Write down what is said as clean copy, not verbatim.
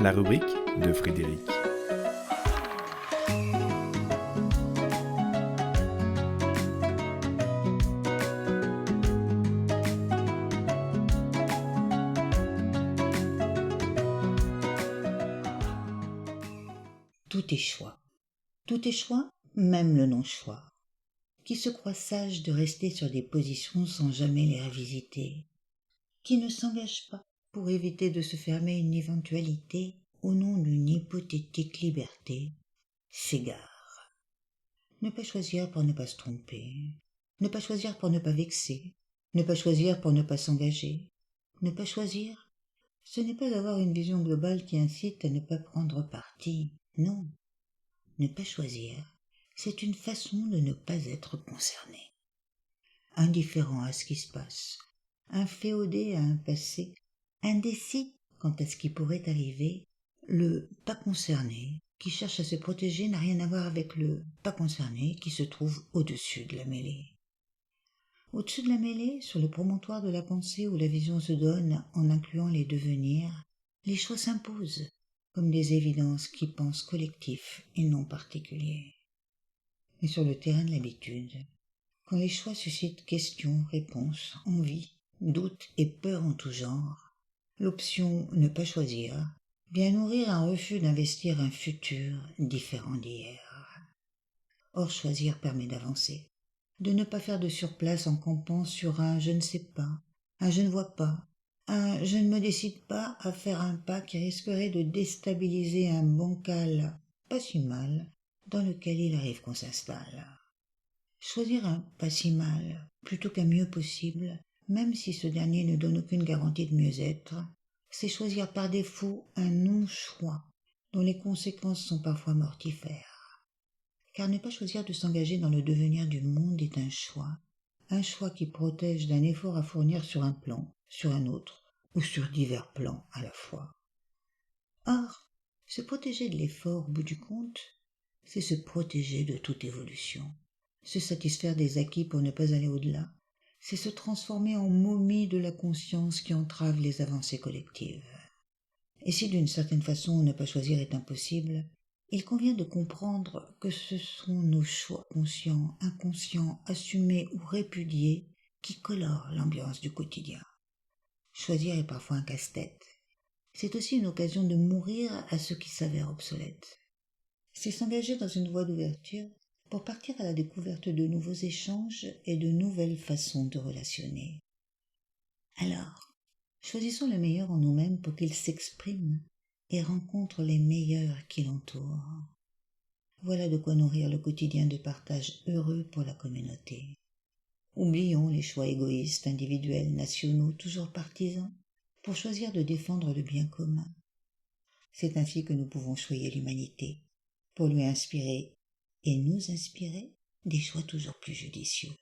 La rubrique de Frédéric. Tout est choix. Tout est choix, même le non-choix. Qui se croit sage de rester sur des positions sans jamais les revisiter. Qui ne s'engage pas pour éviter de se fermer une éventualité au nom d'une hypothétique liberté, s'égare. Ne pas choisir pour ne pas se tromper. Ne pas choisir pour ne pas vexer. Ne pas choisir pour ne pas s'engager. Ne pas choisir, ce n'est pas avoir une vision globale qui incite à ne pas prendre parti. Non. Ne pas choisir, c'est une façon de ne pas être concerné. Indifférent à ce qui se passe, inféodé à un passé, indécis quant à ce qui pourrait arriver, le pas concerné qui cherche à se protéger n'a rien à voir avec le pas concerné qui se trouve au-dessus de la mêlée. Au-dessus de la mêlée, sur le promontoire de la pensée où la vision se donne en incluant les devenirs, les choix s'imposent comme des évidences qui pensent collectif et non particulier. Et sur le terrain de l'habitude, quand les choix suscitent questions, réponses, envies, doutes et peurs en tout genre, l'option ne pas choisir vient nourrir un refus d'investir un futur différent d'hier. Or, choisir permet d'avancer, de ne pas faire de surplace en campant sur un je ne sais pas, un je ne vois pas, un je ne me décide pas à faire un pas qui risquerait de déstabiliser un bancal pas si mal dans lequel il arrive qu'on s'installe. Choisir un pas si mal plutôt qu'un mieux possible, même si ce dernier ne donne aucune garantie de mieux-être, c'est choisir par défaut un non-choix dont les conséquences sont parfois mortifères. Car ne pas choisir de s'engager dans le devenir du monde est un choix qui protège d'un effort à fournir sur un plan, sur un autre, ou sur divers plans à la fois. Or, se protéger de l'effort au bout du compte, c'est se protéger de toute évolution. Se satisfaire des acquis pour ne pas aller au-delà, c'est se transformer en momie de la conscience qui entrave les avancées collectives. Et si d'une certaine façon ne pas choisir est impossible, il convient de comprendre que ce sont nos choix conscients, inconscients, assumés ou répudiés qui colorent l'ambiance du quotidien. Choisir est parfois un casse-tête. C'est aussi une occasion de mourir à ce qui s'avère obsolète. C'est s'engager dans une voie d'ouverture pour partir à la découverte de nouveaux échanges et de nouvelles façons de relationner. Alors, choisissons le meilleur en nous-mêmes pour qu'il s'exprime et rencontre les meilleurs qui l'entourent. Voilà de quoi nourrir le quotidien de partage heureux pour la communauté. Oublions les choix égoïstes, individuels, nationaux, toujours partisans, pour choisir de défendre le bien commun. C'est ainsi que nous pouvons choyer l'humanité, pour lui inspirer et nous inspirer des choix toujours plus judicieux.